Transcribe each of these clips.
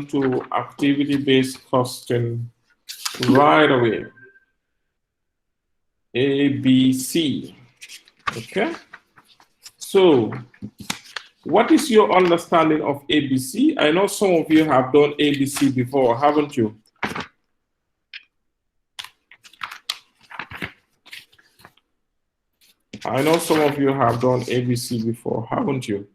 to activity-based costing right away. ABC. Okay. So, what is your understanding of ABC? I know some of you have done ABC before, haven't you? I know some of you have done ABC before, haven't you?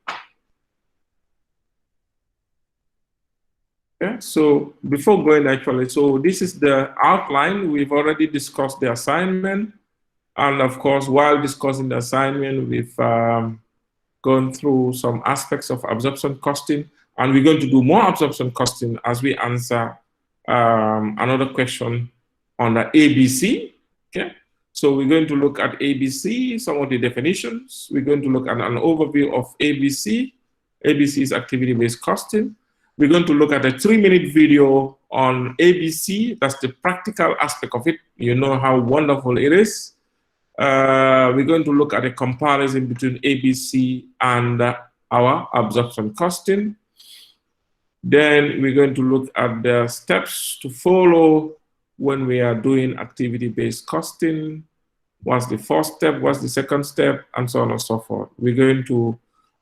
Yeah, so before going actually, so this is the outline. We've already discussed the assignment. And of course, while discussing the assignment, we've gone through some aspects of absorption costing. And we're going to do more absorption costing as we answer another question on the ABC. Okay. So we're going to look at ABC, some of the definitions. We're going to look at an overview of ABC. ABC is activity-based costing. We're going to look at a 3-minute video on ABC. That's the practical aspect of it. You know how wonderful it is. We're going to look at a comparison between ABC and our absorption costing. Then we're going to look at the steps to follow when we are doing activity-based costing. What's the first step? What's the second step? And so on and so forth. We're going to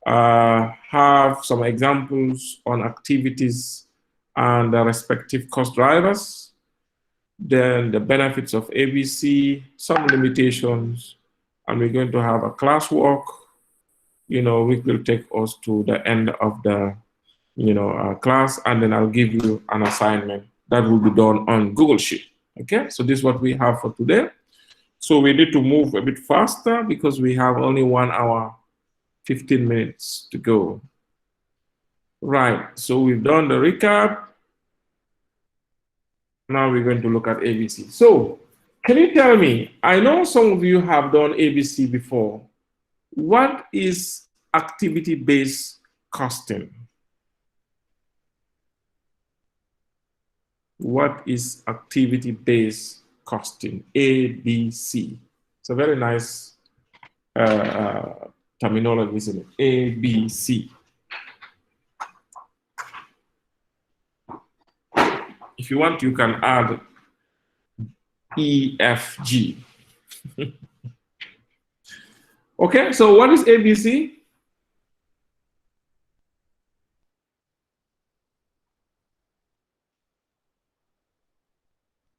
have some examples on activities and the respective cost drivers. Then the benefits of ABC, some limitations, and we're going to have a classwork, which will take us to the end of the, class, and then I'll give you an assignment that will be done on Google Sheet. Okay, so this is what we have for today. So we need to move a bit faster because we have only 1 hour, 15 minutes to go. Right, so we've done the recap. Now we're going to look at ABC. So can you tell me, I know some of you have done ABC before. What is activity-based costing? What is activity-based costing? ABC. It's a very nice terminology, isn't it? ABC. If you want, you can add EFG. Okay, so what is ABC?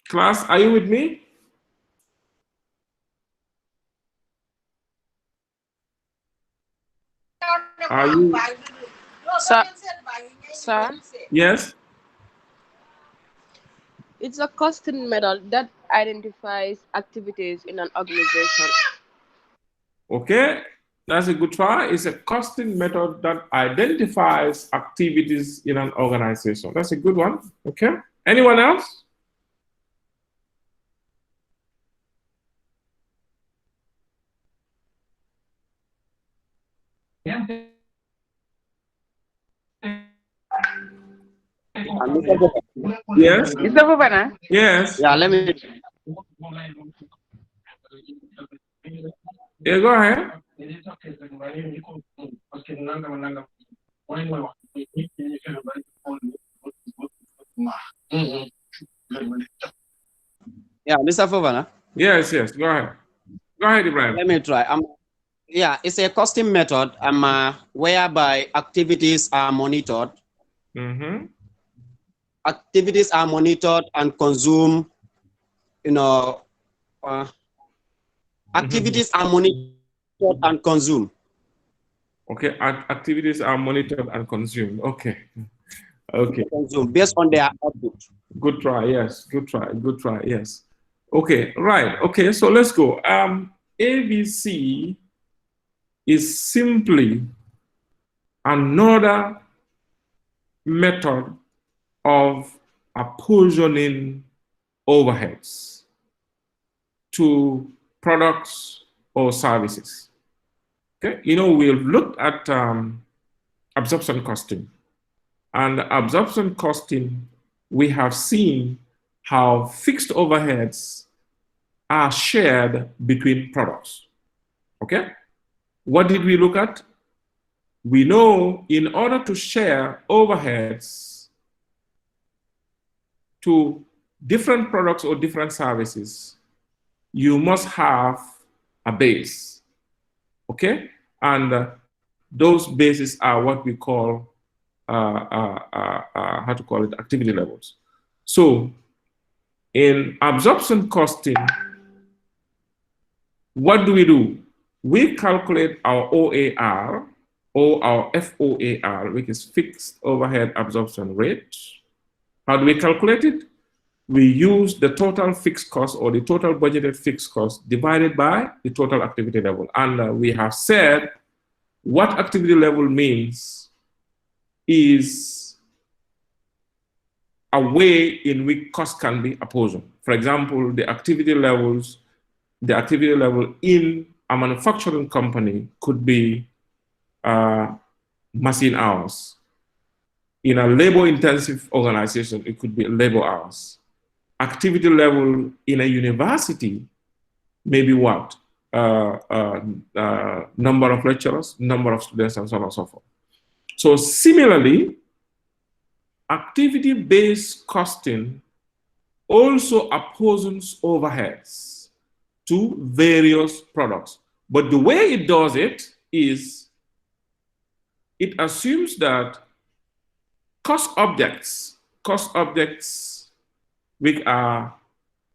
Class, are you with me? Are you? Sir? Yes? It's a costing method that identifies activities in an organization. Okay, that's a good try. It's a costing method that identifies activities in an organization. That's a good one. Okay, anyone else? Yeah. Yes. Mr. Bobana? Yes. Yeah, let me. Yeah, go ahead. Yeah, Mr. Fovana. Yes, yes. Go ahead. Go ahead, Ibrahim. Let me try. Yeah, it's a costing method whereby activities are monitored. Mm-hmm. Activities are monitored and consumed. Activities are monitored and consumed. Okay, activities are monitored and consumed. Okay. Okay. Consumed based on their output. Good try. Yes. Good try. Good try. Yes. Okay. Right. Okay. So let's go. ABC is simply another method of apportioning overheads to products or services. Okay, we've looked at absorption costing, and absorption costing, we have seen how fixed overheads are shared between products. Okay, what did we look at? We know in order to share overheads to different products or different services, you must have a base, okay? And those bases are what we call, how to call it, activity levels. So in absorption costing, what do? We calculate our OAR or our FOAR, which is fixed overhead absorption rate. How do we calculate it? We use the total fixed cost or the total budgeted fixed cost divided by the total activity level. And we have said what activity level means is a way in which cost can be apportioned. For example, the activity level in a manufacturing company could be machine hours. In a labor-intensive organization, it could be labor hours. Activity level in a university, maybe what? Number of lecturers, number of students, and so on and so forth. So similarly, activity-based costing also apportions overheads to various products. But the way it does it is it assumes that cost objects, which are,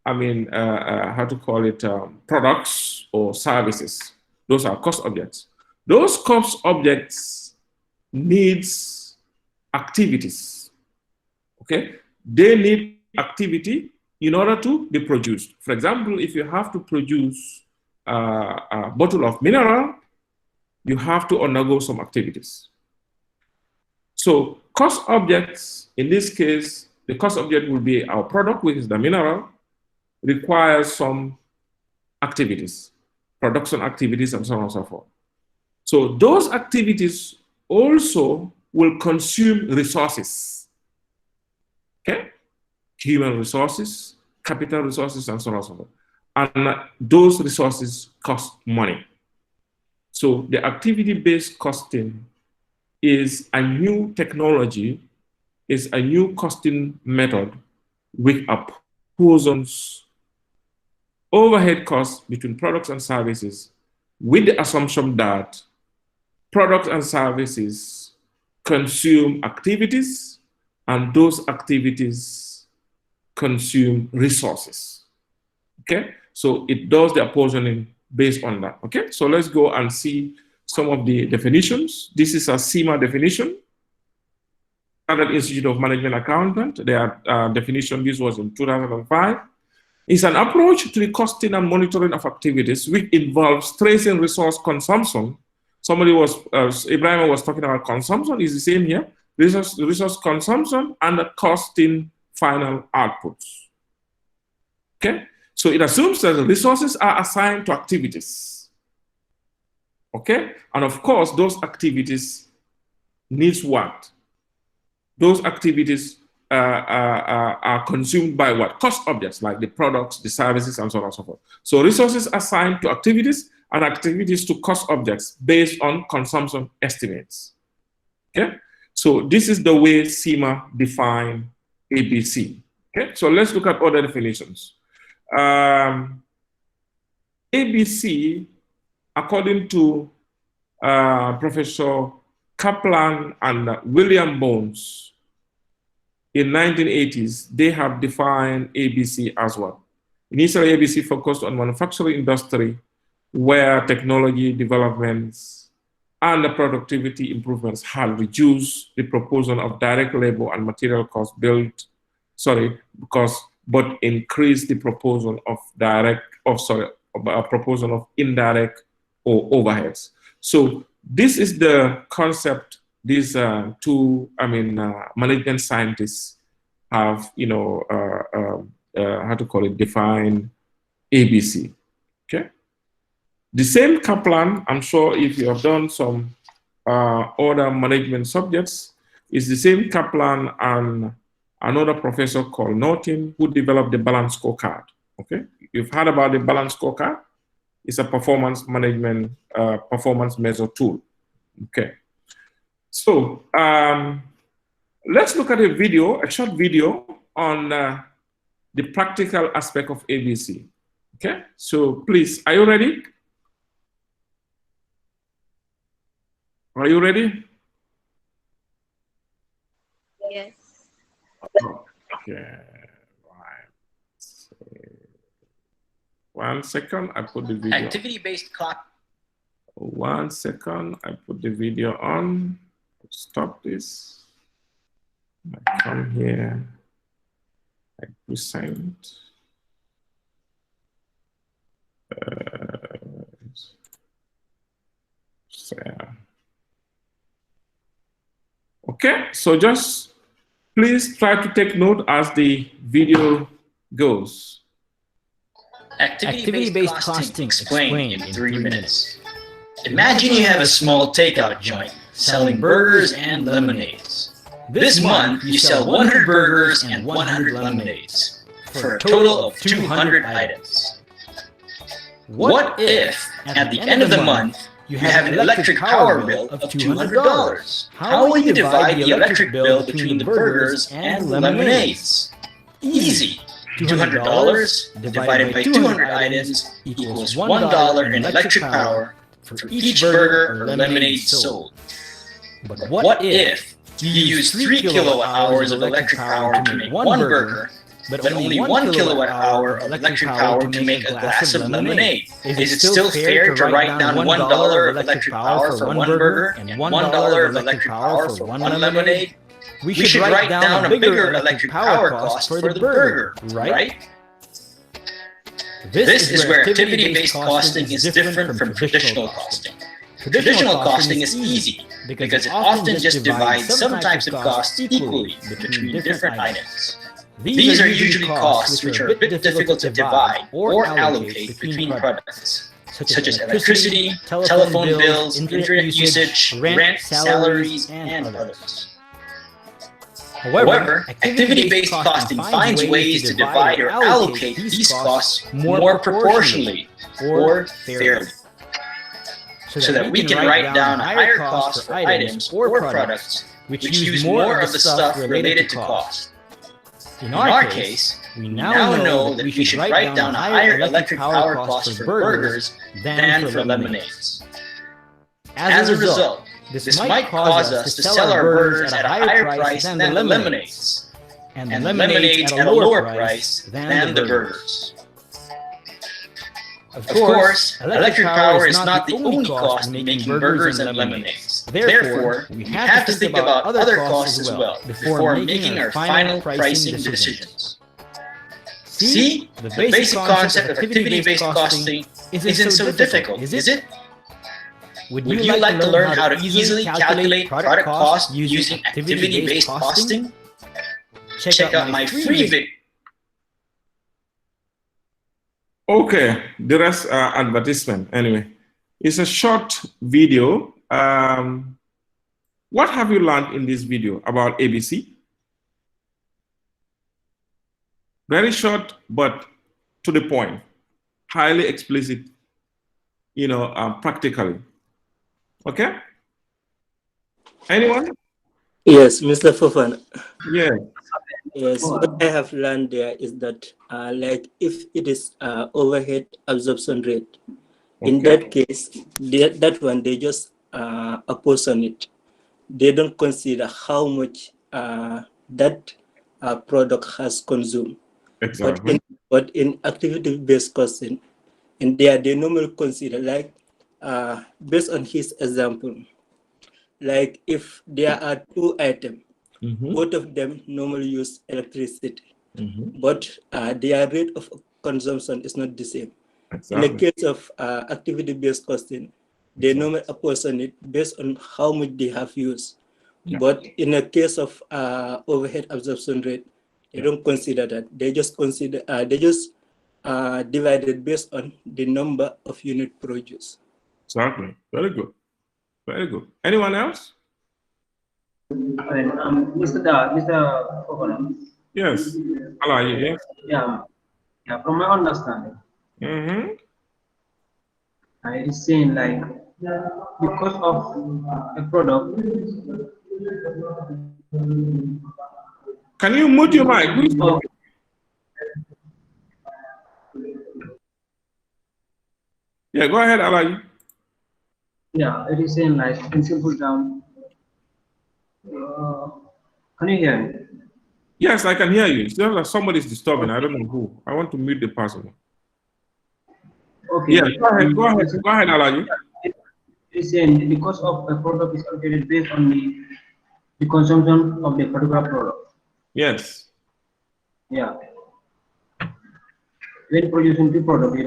how to call it, products or services. Those are cost objects. Those cost objects needs activities, okay? They need activity in order to be produced. For example, if you have to produce a bottle of mineral, you have to undergo some activities. So cost objects, in this case, the cost object will be our product, which is the mineral, requires some activities, production activities, and so on and so forth. So those activities also will consume resources, okay? Human resources, capital resources, and so on and so forth. And those resources cost money. So the activity-based costing is a new technology, is a new costing method which apportions overhead costs between products and services with the assumption that products and services consume activities and those activities consume resources, okay? So it does the apportioning based on that, okay? So let's go and see some of the definitions. This is a CIMA definition, Standard Institute of Management Accountant. Their definition, this was in 2005. It's an approach to the costing and monitoring of activities which involves tracing resource consumption. Somebody was, Ibrahim was talking about consumption, is the same here. Resource consumption and the costing final outputs, okay? So it assumes that the resources are assigned to activities, okay? And of course, those activities needs what? Those activities are consumed by what? Cost objects, like the products, the services, and so on and so forth. So resources assigned to activities and activities to cost objects based on consumption estimates, okay? So this is the way CIMA define ABC, okay? So let's look at other definitions. ABC, according to Professor Kaplan and William Bones, in 1980s, they have defined ABC as well. Initially, ABC focused on manufacturing industry, where technology developments and the productivity improvements had reduced the proportion of direct labor and material costs but increased the proportion of proportion of indirect or overheads. So this is the concept these two, management scientists have, how to call it, define ABC, okay? The same Kaplan, I'm sure if you have done some other management subjects, is the same Kaplan and another professor called Norton who developed the balance scorecard, okay? You've heard about the balance scorecard. It's a performance management, performance measure tool, okay? So let's look at a short video on the practical aspect of ABC. Okay, so please, are you ready? Are you ready? Yes. Okay, right. 1 second, I put the video. Activity-based clock. 1 second, I put the video on. Stop this. I come here. I present. Share. Okay, so just please try to take note as the video goes. Activity-based costing explained in 3 minutes. Imagine you have a small takeout joint selling burgers and lemonades. This month, you sell 100 burgers and 100 lemonades for a total of 200 items. What if, at the end of the month, you have an electric power bill of $200? How will you divide the electric bill between the burgers and the lemonades? Easy. $200 divided by 200 items equals $1 in electric power for each burger or lemonade sold. But what if you use 3 kilowatt hours of electric power to make one burger, but only 1 kilowatt hour of electric power to make a glass of lemonade? Is it still fair to write down $1 of electric power for one burger and $1 of electric power for one lemonade? We should write down a bigger electric power cost for the burger, right? This is where activity-based costing is different from traditional costing. Traditional costing is easy because it often just divides some types of costs equally between different items. These are usually costs which are a bit difficult to divide or allocate between products, such as electricity, telephone bills, internet usage, rent, salaries, and others. However, activity-based costing finds ways to divide or allocate these costs more proportionally or fairly, so that we can write down a higher cost for items or products which use more of the stuff related to cost. In our case, we now know that we should write down a higher electric power cost for burgers than for lemonades. As a result, this might cause us to sell our burgers at a higher price than the lemonades, and the lemonades at a lower price than the burgers. Of course, electric power is not the only cost in making burgers and lemonades. Therefore, we have to think about other costs as well before making our final pricing decisions. See, the basic concept of activity-based costing isn't so difficult, is it? Would you like to learn how to easily calculate product cost using activity-based costing? Check out my free video. Okay, the rest are advertisement. Anyway, it's a short video. What have you learned in this video about ABC? Very short, but to the point, highly explicit, practically. Okay? Anyone? Yes, Mr. Fofana. Yeah. Yes, what I have learned there is that, like, if it is overhead absorption rate, in that case, that one they just apportion it. They don't consider how much that product has consumed. Exactly. But in activity-based costing, in there they normally consider, like, based on his example, like if there are 2 items. Both of them normally use electricity, but their rate of consumption is not the same. Exactly. In the case of activity-based costing, they normally apportion it based on how much they have used. Yeah. But in the case of overhead absorption rate, they don't consider that. They just consider divide it based on the number of units produced. Exactly. Very good. Very good. Anyone else? Mr. Fofana. Yes. Hello, yes. Yeah, from my understanding, I is saying like because of a product. Can you mute your mic, please? Oh, Yeah, go ahead, Alaji. yeah, it is saying like in simple term. Can you hear me? Yes, I can hear you. It's just like somebody's disturbing. I don't know who. I want to mute the person. Okay. Yeah, go ahead, Alaji. It's saying the cost of a product is calculated based on the consumption of the particular product. Yes. Yeah. When producing two products, you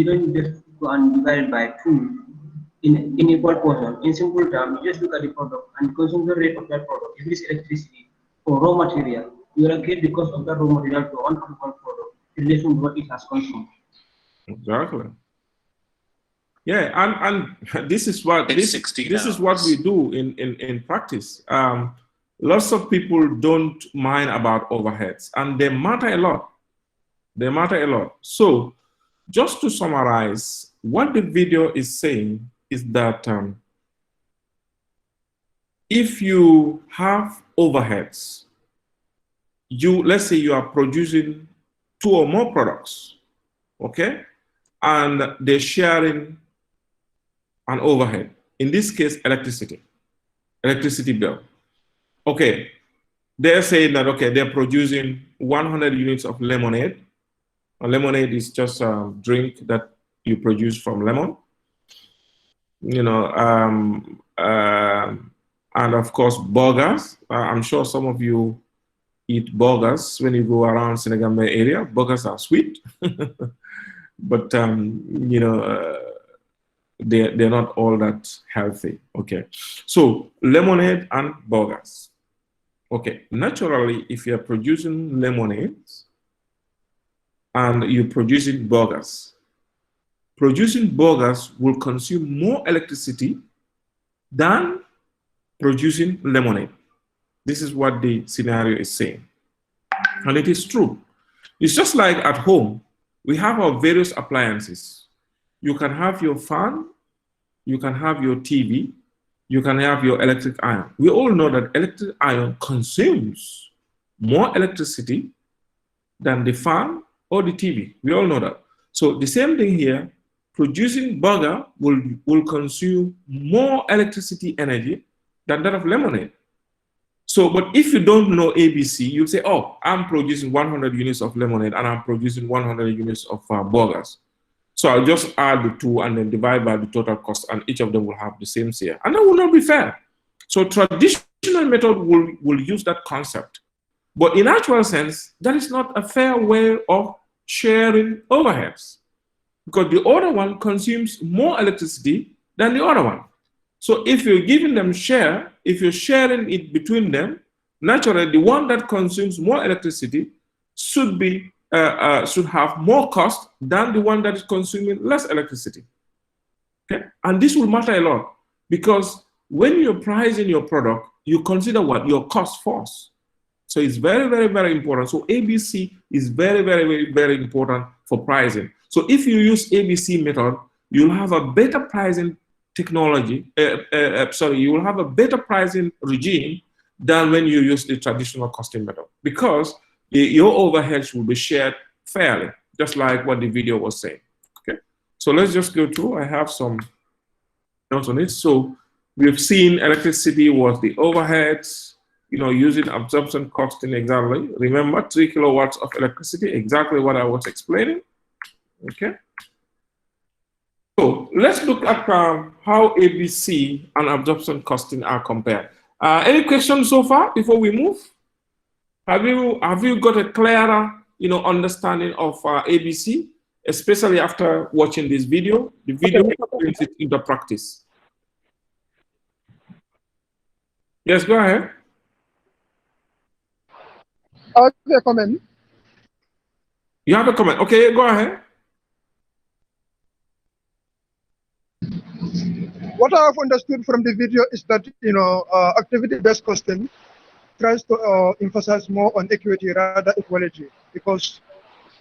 don't just go and divide it by two in equal portion. In simple terms, you just look at the product and consumption rate of that product. If it is electricity or raw material, you allocate the cost of that raw material to one particular product in relation to what it has consumed. Exactly. Yeah, and this is what this is what we do in practice. Lots of people don't mind about overheads, and they matter a lot. They matter a lot. So, just to summarize, what the video is saying is that if you have overheads, let's say you are producing 2 or more products, okay, and they're sharing an overhead. In this case, electricity bill. Okay, they're saying that, okay, they're producing 100 units of lemonade. A lemonade is just a drink that you produce from lemon. You know, and of course, burgers. I'm sure some of you eat burgers when you go around Senegal area. Burgers are sweet, but you know, they're not all that healthy. Okay, so lemonade and burgers. Okay, naturally, if you're producing lemonades and you're producing burgers will consume more electricity than producing lemonade. This is what the scenario is saying. And it is true. It's just like at home, we have our various appliances. You can have your fan, you can have your TV, you can have your electric iron. We all know that electric iron consumes more electricity than the fan or the TV. We all know that. So the same thing here, producing burger will consume more electricity energy than that of lemonade. So, but if you don't know ABC, you'll say, oh, I'm producing 100 units of lemonade and I'm producing 100 units of burgers. So I'll just add the two and then divide by the total cost, and each of them will have the same share. And that will not be fair. So traditional method will use that concept. But in actual sense, that is not a fair way of sharing overheads, because the other one consumes more electricity than the other one. So if you're giving them share, if you're sharing it between them, naturally the one that consumes more electricity should have more cost than the one that is consuming less electricity. Okay, and this will matter a lot, because when you're pricing your product, you consider what your cost first. So it's very, very, very important. So ABC is very, very, very, very important for pricing. So if you use ABC method, you'll have a better pricing technology. You will have a better pricing regime than when you use the traditional costing method, because your overheads will be shared fairly, just like what the video was saying. Okay, so let's just go through. I have some notes on it. So we've seen electricity was the overheads, you know, using absorption costing exactly. Remember, 3 kilowatts of electricity, exactly what I was explaining. Okay. So let's look at how ABC and absorption costing are compared. Any questions so far before we move? Have you got a clearer, you know, understanding of ABC, especially after watching this video? The video brings it into practice. Yes, go ahead. I have a comment. You have a comment? Okay, go ahead. What I have understood from the video is that, you know, activity-based costing tries to emphasize more on equity rather equality, because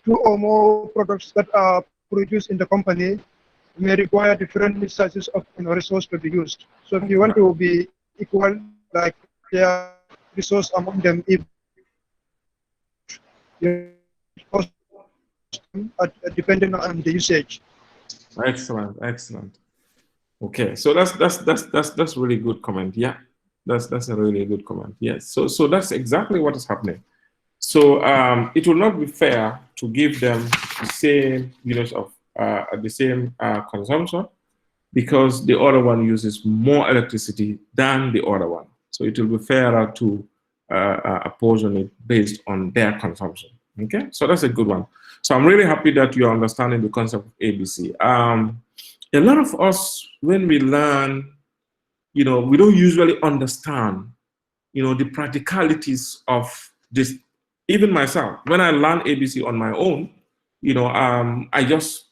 2 or more products that are produced in the company may require different sizes of, you know, resource to be used. So if you want to be equal, like their resource among them, if depending on the usage. Excellent, excellent. Okay, so that's really good comment. Yeah, that's a really good comment. Yes, so that's exactly what is happening. So it will not be fair to give them the same units of the same consumption, because the other one uses more electricity than the other one. So it will be fairer to apportion it based on their consumption. Okay, so that's a good one. So I'm really happy that you are understanding the concept of ABC. A lot of us, when we learn, we don't usually understand, the practicalities of this. Even myself, when I learned ABC on my own, I just,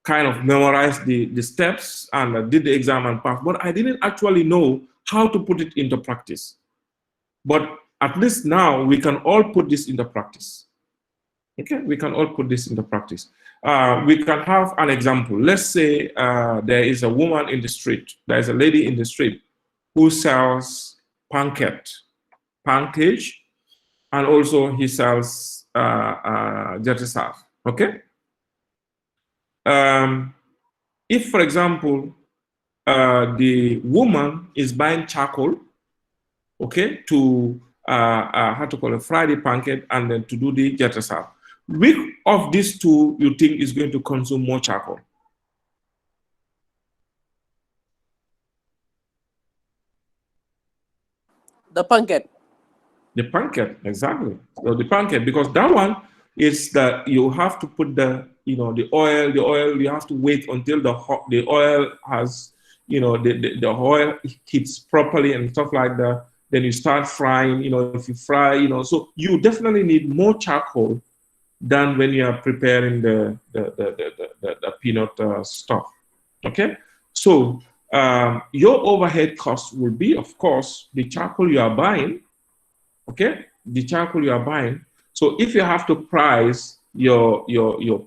kind of memorized the steps and I did the exam and passed, but I didn't actually know how to put it into practice. But at least now we can all put this into practice. Okay, we can all put this into practice. We can have an example. Let's say there is a woman in the street, there is a lady in the street who sells pancake, and also he sells dirty stuff. Okay. If, for example, the woman is buying charcoal, okay, to how to call it, fry the pancake and then to do the dirty stuff, which of these two you think is going to consume more charcoal? The pancake. The pancake, exactly. So the pancake, because that one is that you have to put the, the oil, you have to wait until the oil has, the oil heats properly and stuff like that. Then you start frying, if you fry, so you definitely need more charcoal than when you are preparing the peanut stuff. Okay, so your overhead cost will be, of course, the charcoal you are buying. Okay, the charcoal you are buying. So if you have to price your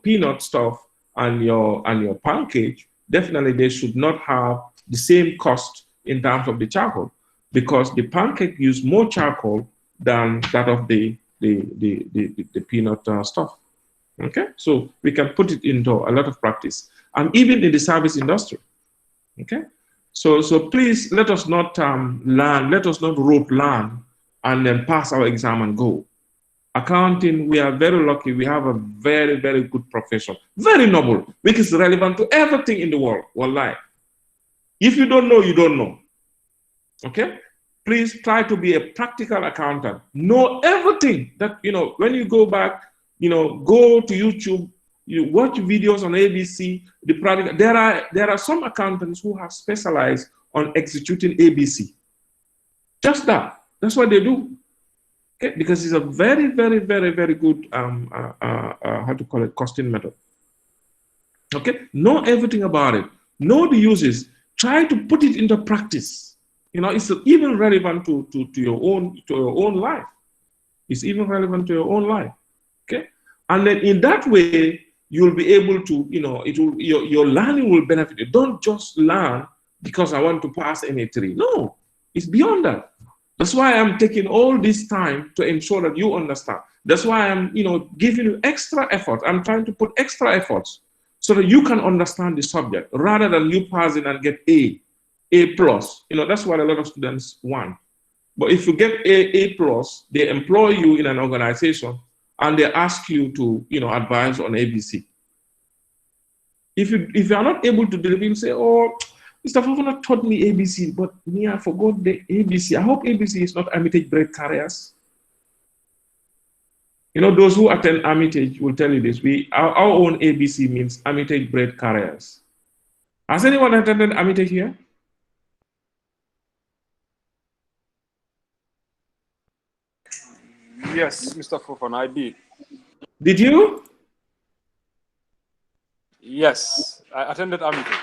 peanut stuff and your pancake, definitely they should not have the same cost in terms of the charcoal, because the pancake use more charcoal than that of the peanut stuff. Okay, so we can put it into a lot of practice, and even in the service industry. Okay, so please let us not let us not rote learn and then pass our exam and go. Accounting, we are very lucky. We have a very, very good profession, very noble, which is relevant to everything in the world. Wallahi. If you don't know, you don't know. Okay? Please try to be a practical accountant. Know everything that, when you go back, go to YouTube, you watch videos on ABC, the practical. There are some accountants who have specialized on executing ABC. Just that. That's what they do. Okay? Because it's a very, very, very, very good, how to call it, costing method. Okay? Know everything about it. Know the uses. Try to put it into practice. It's even relevant to your own life. It's even relevant to your own life. Okay? And then in that way, you'll be able to, your learning will benefit you. Don't just learn because I want to pass NA3. No, it's beyond that. That's why I'm taking all this time to ensure that you understand. That's why I'm, giving you extra effort. I'm trying to put extra efforts so that you can understand the subject rather than you pass it and get A+. That's what a lot of students want. But if you get A+, they employ you in an organization and they ask you to, advise on ABC. If you are not able to deliver, you say, oh, Mr. Fofana taught me ABC, but me, I forgot the ABC. I hope ABC is not Armitage bread carriers. Those who attend Armitage will tell you this. Our own ABC means Armitage bread carriers. Has anyone attended Armitage here? Yes, Mr. Fofana, I did. Did you? Yes, I attended Armitage.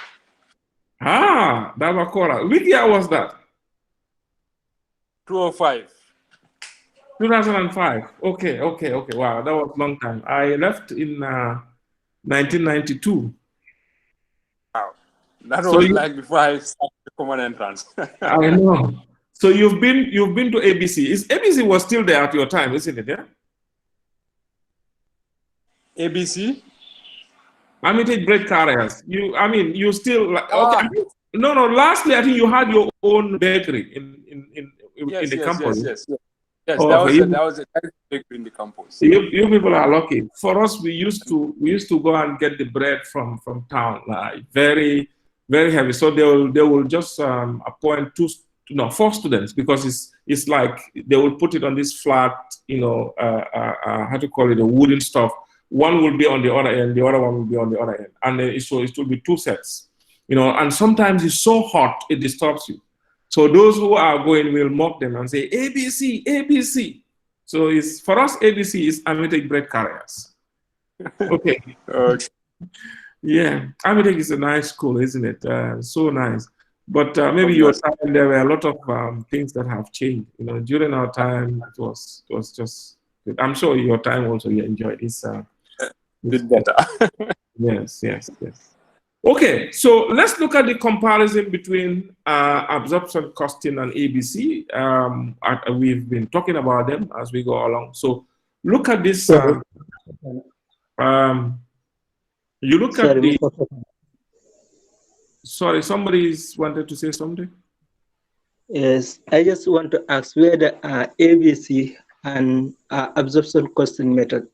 Dabakora. Which year was that? 2005. 2005. Okay. Wow, that was a long time. I left in 1992. Wow, that was like before I started the common entrance. I know. So you've been to ABC. ABC was still there at your time, isn't it? Yeah. ABC? Unlimited bread carriers. You still like, okay. No. Lastly, I think you had your own bakery in the campus. Yes, Oh, that was a bakery in the campus. You people are lucky. For us, we used to go and get the bread from town, like very, very heavy. So they will just appoint 4 students, because it's like they will put it on this flat, how to call it, a wooden stuff. One will be on the other end, the other one will be on the other end, and then it will be 2 sets. And sometimes it's so hot it disturbs you. So those who are going will mock them and say ABC, ABC. So it's, for us, ABC is Amitek bread carriers. Okay. Yeah, Amitek is a nice school, isn't it? So nice. But maybe your time, there were a lot of things that have changed. During our time, it was just. I'm sure your time also you enjoyed this. Bit better. Yes. Okay, so let's look at the comparison between absorption costing and ABC. We've been talking about them as we go along. So look at this. You look at the. Sorry, somebody's wanted to say something. Yes, I just want to ask whether ABC and absorption costing method,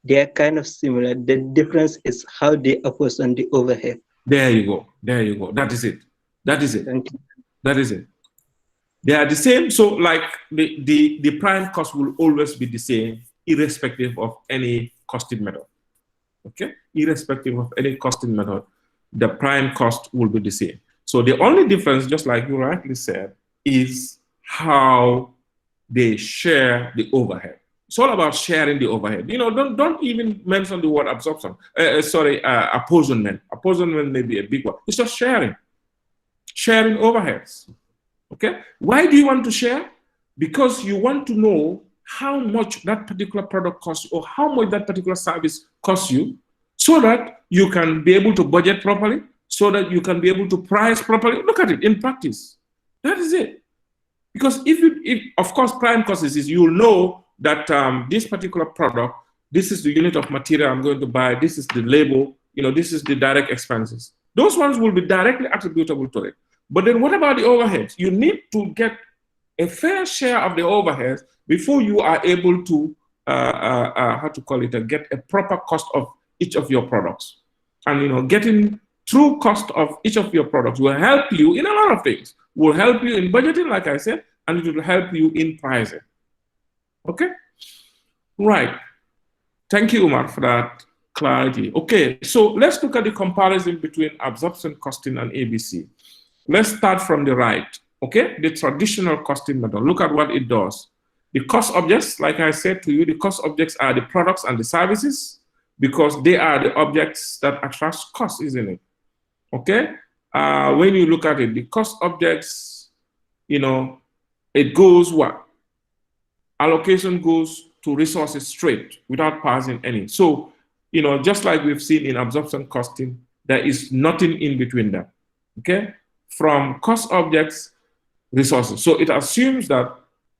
they are kind of similar. The difference is how they apportion the overhead. There you go. That is it. That is it. They are the same. So like the prime cost will always be the same, irrespective of any costing method. Okay? Irrespective of any costing method, the prime cost will be the same. So the only difference, just like you rightly said, is how they share the overhead. It's all about sharing the overhead. Don't even mention the word absorption. Apportionment. Apportionment may be a big one. It's just sharing overheads. Okay? Why do you want to share? Because you want to know how much that particular product costs or how much that particular service costs you, so that you can be able to budget properly, so that you can be able to price properly. Look at it in practice. That is it. Because if of course, prime cost is you'll know that this particular product, this is the unit of material I'm going to buy, this is the label, this is the direct expenses. Those ones will be directly attributable to it. But then what about the overheads? You need to get a fair share of the overheads before you are able to, get a proper cost of each of your products. And getting true cost of each of your products will help you in a lot of things. Will help you in budgeting, like I said, and it will help you in pricing. Okay? Right. Thank you, Umar, for that clarity. Okay, so let's look at the comparison between absorption costing and ABC. Let's start from the right. Okay, the traditional costing method. Look at what it does. The cost objects, like I said to you, the cost objects are the products and the services, because they are the objects that attract cost, isn't it? Okay? When you look at it, the cost objects, it goes what? Allocation goes to resources straight without passing any. So, just like we've seen in absorption costing, there is nothing in between them. Okay? From cost objects, resources. So it assumes that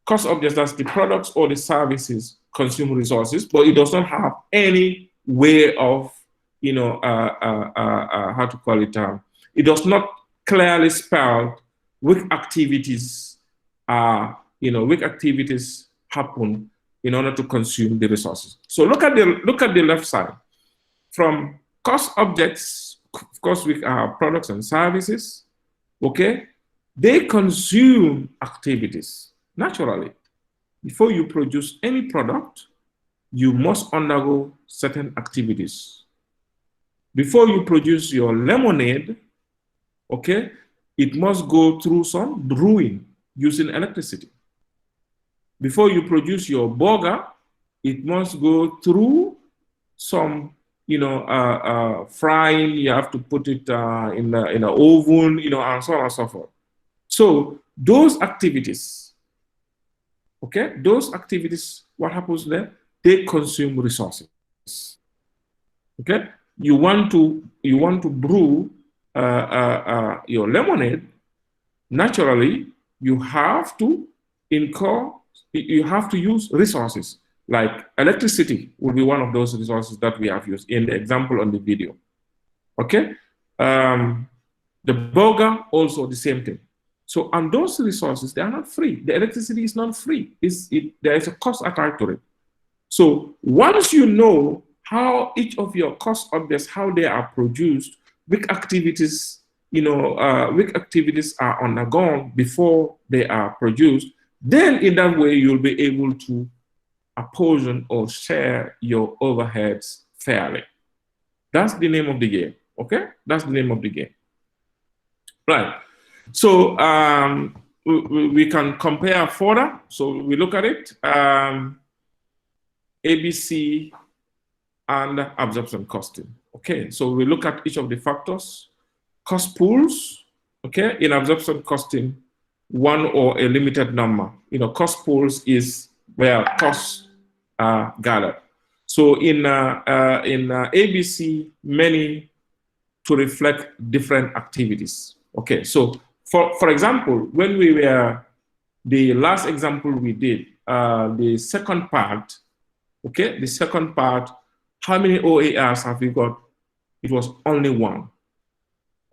cost objects, that's the products or the services, consume resources, but it does not have any way of, it does not clearly spell which activities happen in order to consume the resources. So look at the left side. From cost objects, of course, we have products and services. Okay, they consume activities naturally. Before you produce any product, you must undergo certain activities. Before you produce your lemonade, okay, it must go through some brewing using electricity. Before you produce your burger, it must go through some, frying. You have to put it in an oven, and so on and so forth. So those activities, okay, what happens there? They consume resources. Okay, you want to brew your lemonade. Naturally, you have to use resources. Like electricity will be one of those resources that we have used in the example on the video. Okay? The burger, also the same thing. So, and those resources, they are not free. The electricity is not free. There is a cost attached to it. So once you know how each of your cost objects, how they are produced, which activities, which activities are undergone before they are produced, then in that way you'll be able to apportion or share your overheads fairly. That's the name of the game. Okay, that's the name of the game. Right. So we can compare further. So we look at it. ABC and absorption costing. Okay, so we look at each of the factors. Cost pools, okay, in absorption costing, one or a limited number. Cost pools is where costs are gathered. So in ABC, many to reflect different activities. Okay, so for example, when we were, the last example we did, the second part, okay, the second part, how many OARs have we got? It was only one.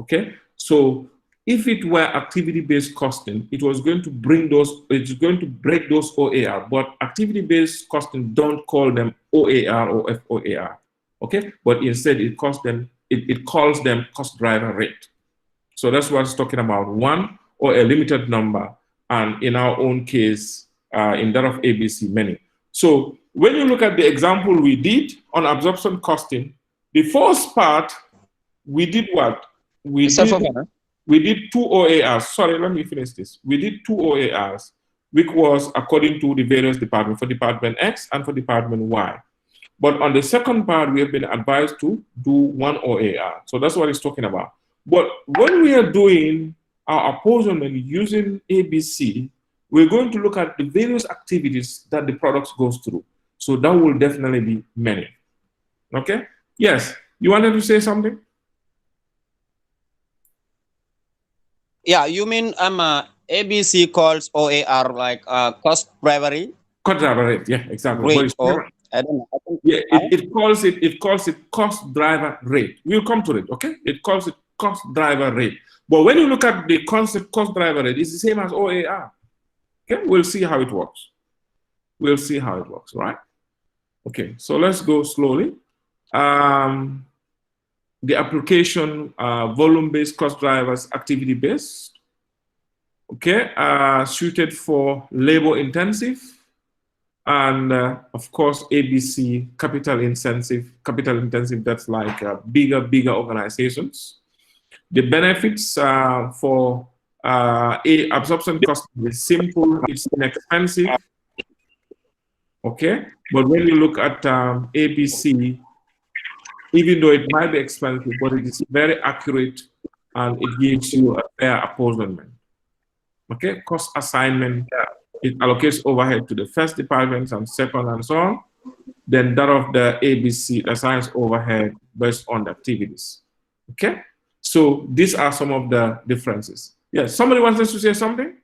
Okay, so if it were activity-based costing, it was going to bring those, it's going to break those OAR, but activity-based costing don't call them OAR or FOAR. Okay, but instead it calls them cost driver rate. So that's what it's talking about, one or a limited number, and in our own case, in that of ABC, many. So when you look at the example we did on absorption costing, the first part, we did what? We did two OARs. Sorry, let me finish this. We did two OARs, which was according to the various departments, for Department X and for Department Y. But on the second part, we have been advised to do one OAR. So that's what it's talking about. But when we are doing our apportionment using ABC, we're going to look at the various activities that the product goes through. So that will definitely be many. Okay? Yes. You wanted to say something? Yeah, you mean ABC calls OAR like cost driver rate? Cost driver rate, yeah, exactly. Rate, I don't know. Yeah, it calls it cost driver rate. We'll come to it, okay? It calls it cost driver rate. But when you look at the concept cost driver rate, it's the same as OAR. Okay, we'll see how it works. We'll see how it works, right? Okay, so let's go slowly. The application, volume-based cost drivers, activity-based. Okay, suited for labor-intensive. And of course, ABC, capital intensive, that's like bigger organizations. The benefits for absorption cost is simple, it's inexpensive. Okay, but when you look at ABC, even though it might be expensive, but it is very accurate and it gives you a fair apportionment. Okay, cost assignment, it allocates overhead to the first department and second and so on. Then that of the ABC assigns overhead based on the activities. Okay, so these are some of the differences. Yes, somebody wants us to say something?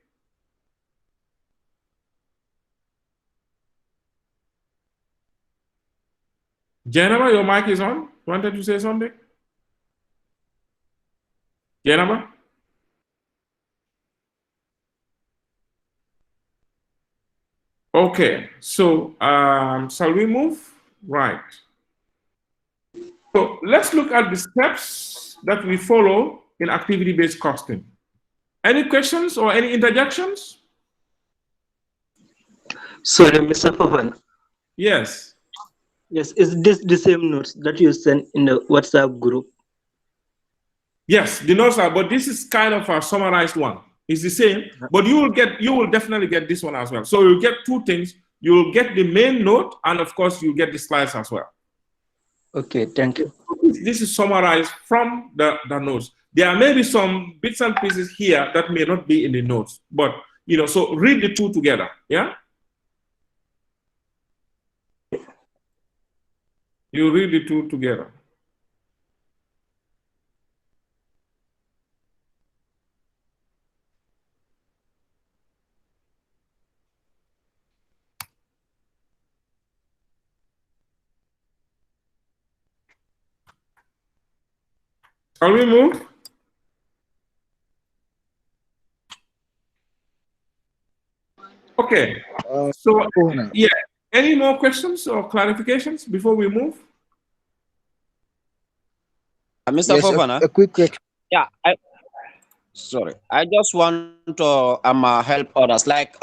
Jennifer, your mic is on. Wanted to say something? Jennifer? Okay, so shall we move? Right. So let's look at the steps that we follow in activity-based costing. Any questions or any interjections? Sorry, Mr. Pavan. Yes. Yes, is this the same notes that you sent in the WhatsApp group? Yes, the notes are, but this is kind of a summarized one. It's the same, but you will definitely get this one as well. So you'll get two things. You'll get the main note, and of course, you'll get the slides as well. Okay, thank you. This is summarized from the notes. There may be some bits and pieces here that may not be in the notes, but so read the two together, yeah? You read the two together. Shall we move? Okay. So, yeah. Any more questions or clarifications before we move? Mr. Yes, Fofana? a quick question. Yeah, sorry. I just want to help others. Like,